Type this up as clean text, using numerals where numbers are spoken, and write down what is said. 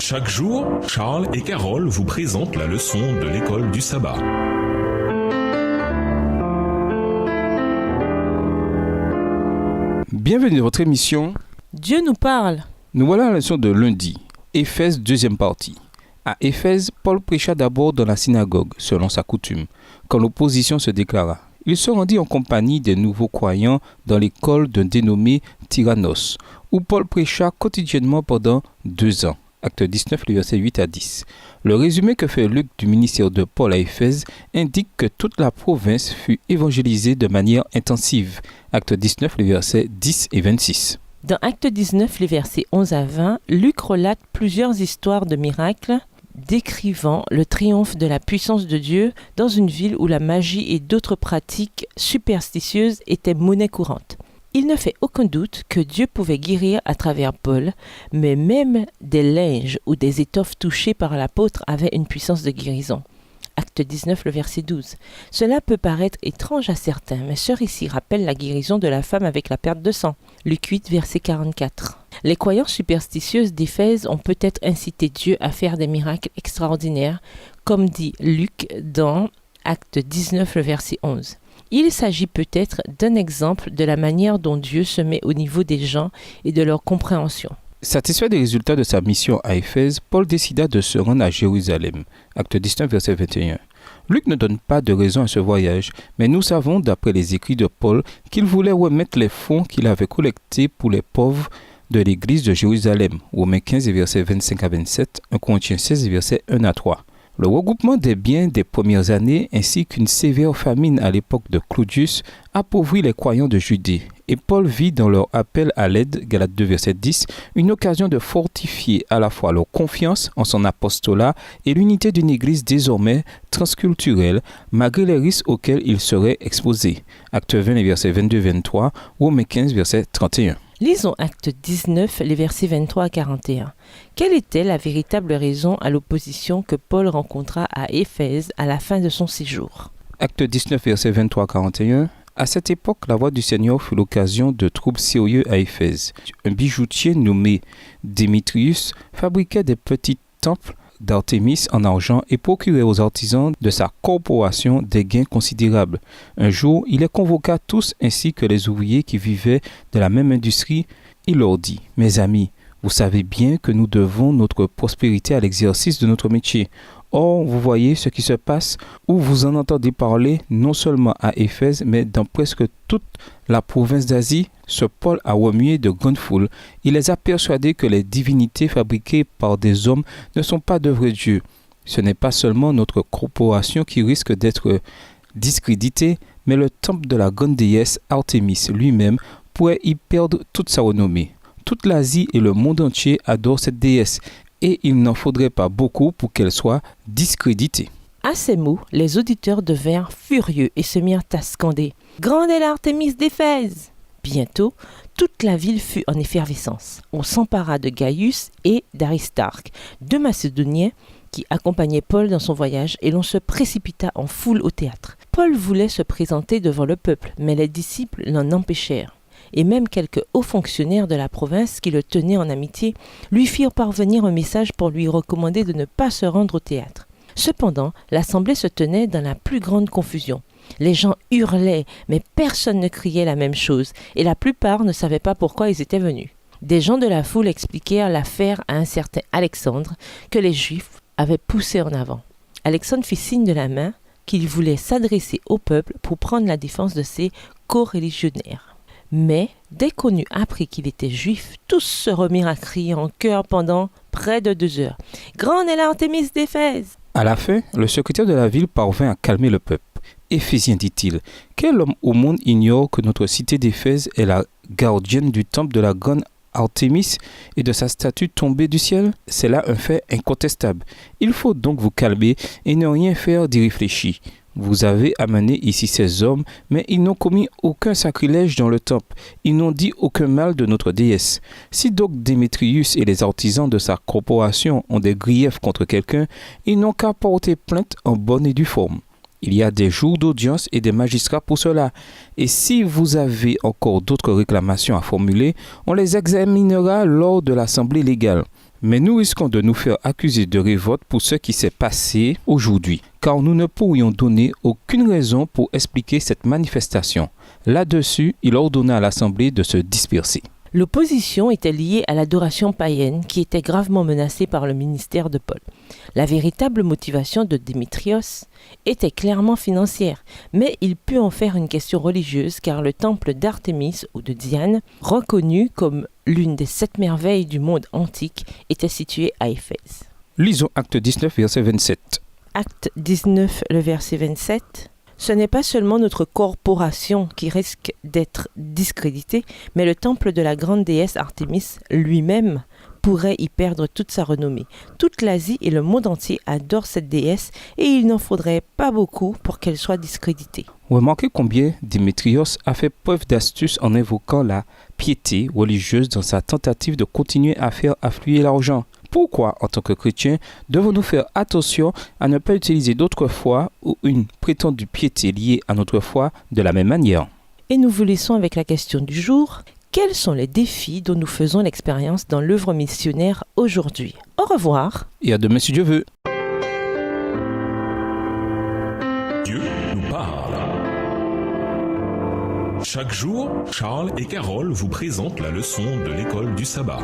Chaque jour, Charles et Carole vous présentent la leçon de l'école du sabbat. Bienvenue dans votre émission Dieu nous parle. Nous voilà à la leçon de lundi, Éphèse, deuxième partie. À Éphèse, Paul prêcha d'abord dans la synagogue, selon sa coutume, quand l'opposition se déclara. Il se rendit en compagnie des nouveaux croyants dans l'école d'un dénommé Tyrannos, où Paul prêcha quotidiennement pendant 2 ans. Acte 19, les versets 8 à 10. Le résumé que fait Luc du ministère de Paul à Éphèse indique que toute la province fut évangélisée de manière intensive. Acte 19, les versets 10 et 26. Dans Acte 19, les versets 11 à 20, Luc relate plusieurs histoires de miracles décrivant le triomphe de la puissance de Dieu dans une ville où la magie et d'autres pratiques superstitieuses étaient monnaie courante. Il ne fait aucun doute que Dieu pouvait guérir à travers Paul, mais même des linges ou des étoffes touchées par l'apôtre avaient une puissance de guérison. Acte 19, le verset 12. Cela peut paraître étrange à certains, mais ce récit rappelle la guérison de la femme avec la perte de sang. Luc 8, verset 44. Les croyances superstitieuses d'Éphèse ont peut-être incité Dieu à faire des miracles extraordinaires, comme dit Luc dans Acte 19, le verset 11. Il s'agit peut-être d'un exemple de la manière dont Dieu se met au niveau des gens et de leur compréhension. Satisfait des résultats de sa mission à Éphèse, Paul décida de se rendre à Jérusalem. Acte 19, verset 21. Luc ne donne pas de raison à ce voyage, mais nous savons, d'après les écrits de Paul, qu'il voulait remettre les fonds qu'il avait collectés pour les pauvres de l'église de Jérusalem. Romains 15, versets 25 à 27, 1 Corinthiens 16, versets 1 à 3. Le regroupement des biens des premières années ainsi qu'une sévère famine à l'époque de Claudius appauvrit les croyants de Judée. Et Paul vit dans leur appel à l'aide, Galates 2, verset 10, une occasion de fortifier à la fois leur confiance en son apostolat et l'unité d'une église désormais transculturelle, malgré les risques auxquels ils seraient exposés. Acte 20, les versets 22-23, Romains 15, verset 31. Lisons Acte 19, les versets 23 à 41. Quelle était la véritable raison à l'opposition que Paul rencontra à Éphèse à la fin de son séjour? Acte 19, versets 23 à 41. À cette époque, la voix du Seigneur fut l'occasion de troubles sérieux à Éphèse. Un bijoutier nommé Démétrius fabriquait des petits temples d'Artémis en argent et procurait aux artisans de sa corporation des gains considérables. Un jour, il les convoqua tous ainsi que les ouvriers qui vivaient de la même industrie. Il leur dit : « Mes amis, vous savez bien que nous devons notre prospérité à l'exercice de notre métier. Or, vous voyez ce qui se passe, où vous en entendez parler non seulement à Éphèse, mais dans presque toute la province d'Asie. Ce Paul a remué de grandes foules. Il les a persuadés que les divinités fabriquées par des hommes ne sont pas de vrais dieux. Ce n'est pas seulement notre corporation qui risque d'être discréditée, mais le temple de la grande déesse Artémis lui-même pourrait y perdre toute sa renommée. Toute l'Asie et le monde entier adorent cette déesse, et il n'en faudrait pas beaucoup pour qu'elle soit discréditée. À ces mots, les auditeurs devinrent furieux et se mirent à scander « Grande est l'Artémis d'Éphèse !» Bientôt, toute la ville fut en effervescence. On s'empara de Gaius et d'Aristarque, 2 Macédoniens qui accompagnaient Paul dans son voyage, et l'on se précipita en foule au théâtre. Paul voulait se présenter devant le peuple, mais les disciples l'en empêchèrent. Et même quelques hauts fonctionnaires de la province qui le tenaient en amitié lui firent parvenir un message pour lui recommander de ne pas se rendre au théâtre. Cependant, l'assemblée se tenait dans la plus grande confusion. Les gens hurlaient, mais personne ne criait la même chose, et la plupart ne savaient pas pourquoi ils étaient venus. Des gens de la foule expliquèrent l'affaire à un certain Alexandre, que les Juifs avaient poussé en avant. Alexandre fit signe de la main qu'il voulait s'adresser au peuple pour prendre la défense de ses coreligionnaires. Mais, dès qu'on eut appris qu'il était juif, tous se remirent à crier en chœur pendant près de 2 heures. « Grande est l'Artémis d'Éphèse !» À la fin, le secrétaire de la ville parvint à calmer le peuple. « Éphésiens, dit-il, quel homme au monde ignore que notre cité d'Éphèse est la gardienne du temple de la grande Artémis et de sa statue tombée du ciel? C'est là un fait incontestable. Il faut donc vous calmer et ne rien faire d'y réfléchir. Vous avez amené ici ces hommes, mais ils n'ont commis aucun sacrilège dans le temple. Ils n'ont dit aucun mal de notre déesse. Si donc Démétrius et les artisans de sa corporation ont des griefs contre quelqu'un, ils n'ont qu'à porter plainte en bonne et due forme. Il y a des jours d'audience et des magistrats pour cela. Et si vous avez encore d'autres réclamations à formuler, on les examinera lors de l'assemblée légale. Mais nous risquons de nous faire accuser de révolte pour ce qui s'est passé aujourd'hui, car nous ne pourrions donner aucune raison pour expliquer cette manifestation. Là-dessus, il ordonna à l'Assemblée de se disperser. L'opposition était liée à l'adoration païenne qui était gravement menacée par le ministère de Paul. La véritable motivation de Démétrios était clairement financière, mais il put en faire une question religieuse car le temple d'Artémis ou de Diane, reconnu comme l'une des 7 merveilles du monde antique, était situé à Éphèse. Lisons Acte 19, verset 27. Acte 19, le verset 27. Ce n'est pas seulement notre corporation qui risque d'être discréditée, mais le temple de la grande déesse Artémis lui-même pourrait y perdre toute sa renommée. Toute l'Asie et le monde entier adorent cette déesse et il n'en faudrait pas beaucoup pour qu'elle soit discréditée. Remarquez combien Démétrios a fait preuve d'astuce en invoquant la piété religieuse dans sa tentative de continuer à faire affluer l'argent. Pourquoi, en tant que chrétiens, devons-nous faire attention à ne pas utiliser d'autres foi ou une prétendue piété liée à notre foi de la même manière? Et nous vous laissons avec la question du jour. Quels sont les défis dont nous faisons l'expérience dans l'œuvre missionnaire aujourd'hui? Au revoir. Et à demain si Dieu veut. Dieu nous parle. Chaque jour, Charles et Carole vous présentent la leçon de l'école du sabbat.